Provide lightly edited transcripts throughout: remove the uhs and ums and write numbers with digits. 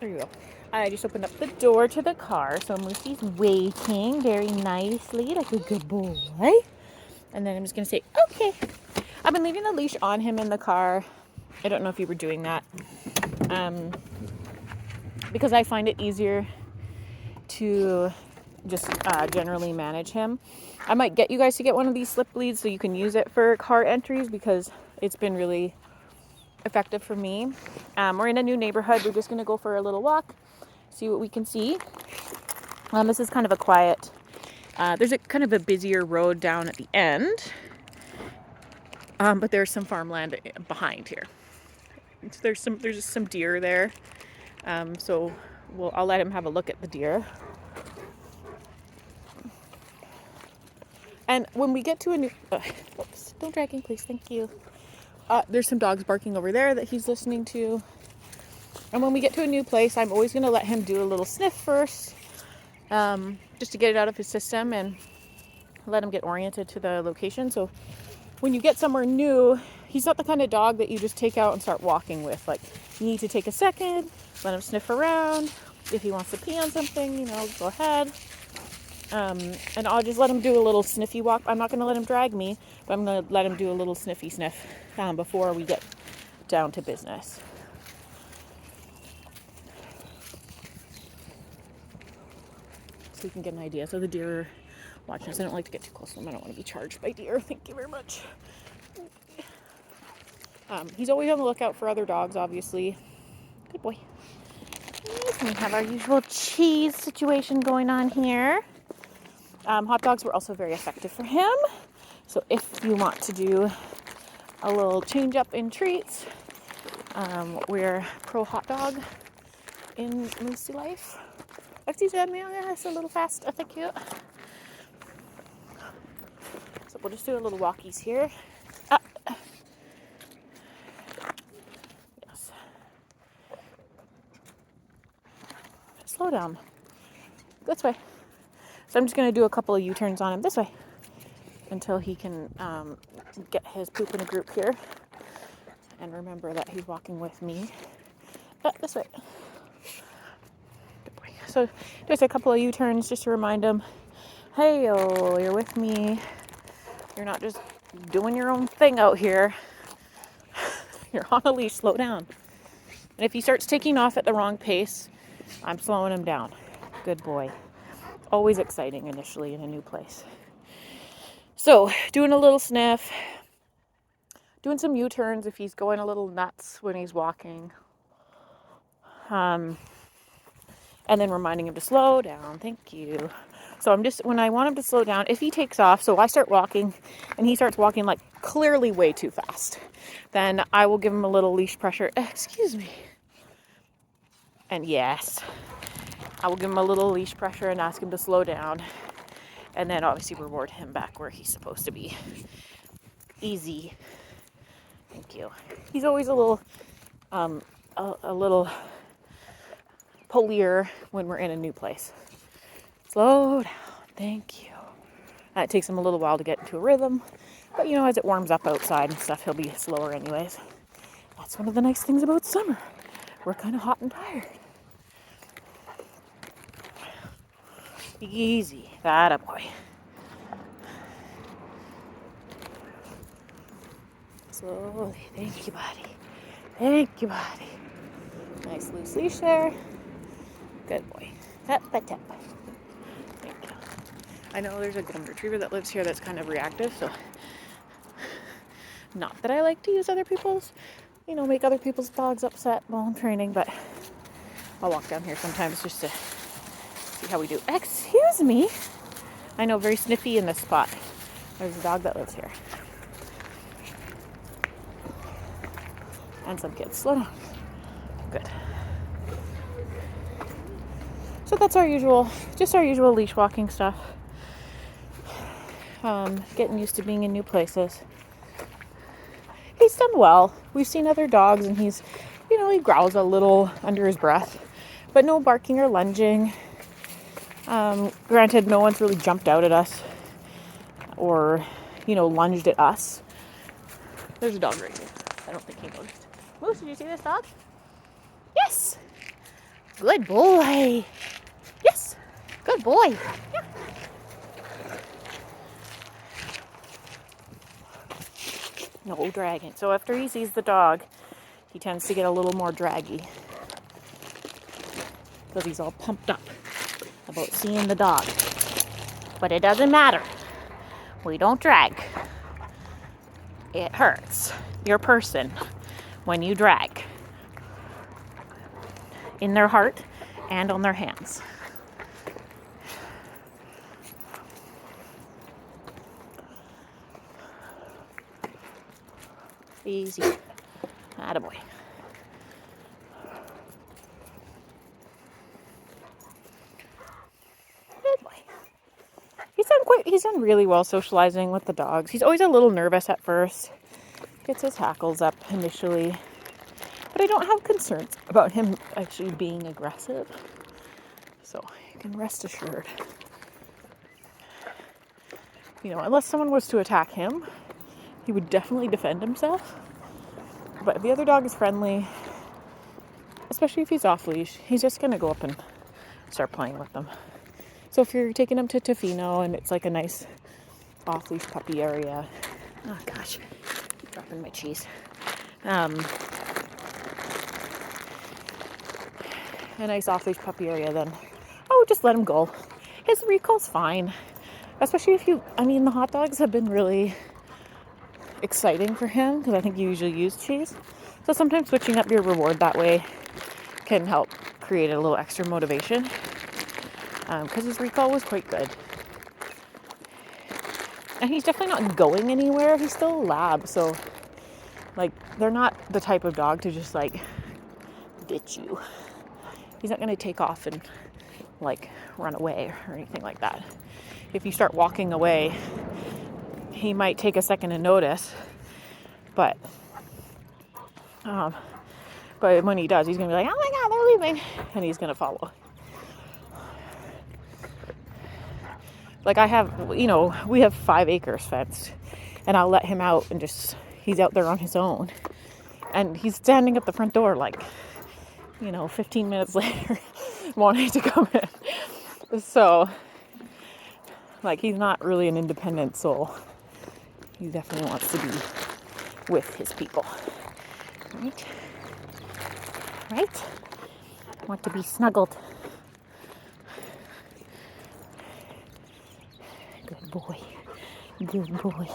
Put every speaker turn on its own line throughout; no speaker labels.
There you go. I just opened up the door to the car, so Moosey's waiting very nicely, like a good boy. And then I'm just going to say, okay. I've been leaving the leash on him in the car. I don't know if you were doing that. Because I find it easier to just generally manage him. I might get you guys to get one of these slip leads so you can use it for car entries because it's been really effective for me. We're in a new neighborhood. We're just going to go for a little walk, see what we can see. This is kind of a quiet, there's a kind of a busier road down at the end, but there's some farmland behind here. There's just some deer there, so I'll let him have a look at the deer. And when we get to a new, oops, don't drag in, please, thank you. There's some dogs barking over there that he's listening to. And when we get to a new place, I'm always going to let him do a little sniff first, just to get it out of his system and let him get oriented to the location. So when you get somewhere new, he's not the kind of dog that you just take out and start walking with. Like, you need to take a second, let him sniff around. If he wants to pee on something, go ahead. And I'll just let him do a little sniffy walk. I'm not going to let him drag me, but I'm going to let him do a little sniffy sniff before we get down to business. So you can get an idea. So the deer are watching us. I don't like to get too close to them. I don't want to be charged by deer. Thank you very much. He's always on the lookout for other dogs, obviously. Good boy. We have our usual cheese situation going on here. Hot dogs were also very effective for him. So if you want to do a little change up in treats, we're pro hot dog in Moosey life. Excuse me, it's a little fast. Thank you. So we'll just do a little walkies here. Yes. Slow down. This way. So I'm just going to do a couple of U-turns on him this way until he can get his poop in a group here and remember that he's walking with me. This way. Good boy. So just a couple of U-turns just to remind him, hey, you're with me. You're not just doing your own thing out here. You're on a leash. Slow down. And if he starts taking off at the wrong pace, I'm slowing him down. Good boy. Always exciting initially in a new place. So, doing a little sniff, doing some U-turns if he's going a little nuts when he's walking, and then reminding him to slow down. Thank you. So when I want him to slow down, if he takes off, so I start walking and he starts walking like clearly way too fast, then I will give him a little leash pressure. Excuse me. And yes, I will give him a little leash pressure and ask him to slow down. And then obviously reward him back where he's supposed to be. Easy. Thank you. He's always a little polier when we're in a new place. Slow down. Thank you. It takes him a little while to get into a rhythm. But as it warms up outside and stuff, he'll be slower anyways. That's one of the nice things about summer. We're kind of hot and tired. Easy. That a boy. Slowly. Thank you, buddy. Thank you, buddy. Nice loose leash there. Good boy. Tap, tap, tap. Thank you. I know there's a golden retriever that lives here that's kind of reactive, so not that I like to use other people's, make other people's dogs upset while I'm training, but I'll walk down here sometimes just to see how we do. Excuse me. I know, very sniffy in this spot. There's a dog that lives here. And some kids. Slow down. Good. So that's our usual leash walking stuff. Getting used to being in new places. He's done well. We've seen other dogs and he's, he growls a little under his breath, but no barking or lunging. Granted, no one's really jumped out at us or, lunged at us. There's a dog right here. I don't think he noticed. Moose, did you see this dog? Yes! Good boy. Yes. Good boy. Yeah. No dragging. So after he sees the dog, he tends to get a little more draggy. Because he's all pumped up about seeing the dog. But it doesn't matter. We don't drag. It hurts your person when you drag. In their heart and on their hands. Easy. Attaboy. Good boy. He's done really well socializing with the dogs. He's always a little nervous at first. Gets his hackles up initially. But I don't have concerns about him actually being aggressive. So you can rest assured. You know, unless someone was to attack him, he would definitely defend himself. But if the other dog is friendly, especially if he's off leash, he's just going to go up and start playing with them. So if you're taking him to Tofino and it's like a nice off leash puppy area, oh gosh, keep dropping my cheese. A nice off leash puppy area, then just let him go. His recall's fine, especially if the hot dogs have been really exciting for him because I think you usually use cheese. So sometimes switching up your reward that way can help create a little extra motivation because his recall was quite good. And he's definitely not going anywhere. He's still a lab, so they're not the type of dog to just ditch you. He's not going to take off and run away or anything like that. If you start walking away, he might take a second to notice, but when he does, he's going to be like, oh my God, they're leaving, and he's going to follow. We have 5 acres fenced, and I'll let him out and he's out there on his own. And he's standing at the front door 15 minutes later wanting to come in. So, he's not really an independent soul. He definitely wants to be with his people. Right? Right? Want to be snuggled. Good boy. Good boy.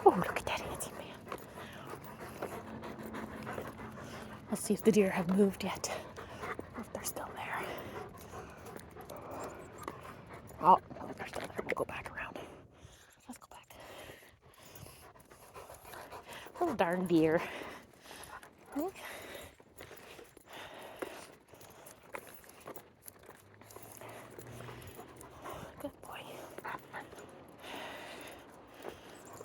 Oh, look at that handsome man. Let's see if the deer have moved yet. Or if they're still there. Oh, no, they're still there. We'll go back around. Let's go back. Little darn deer.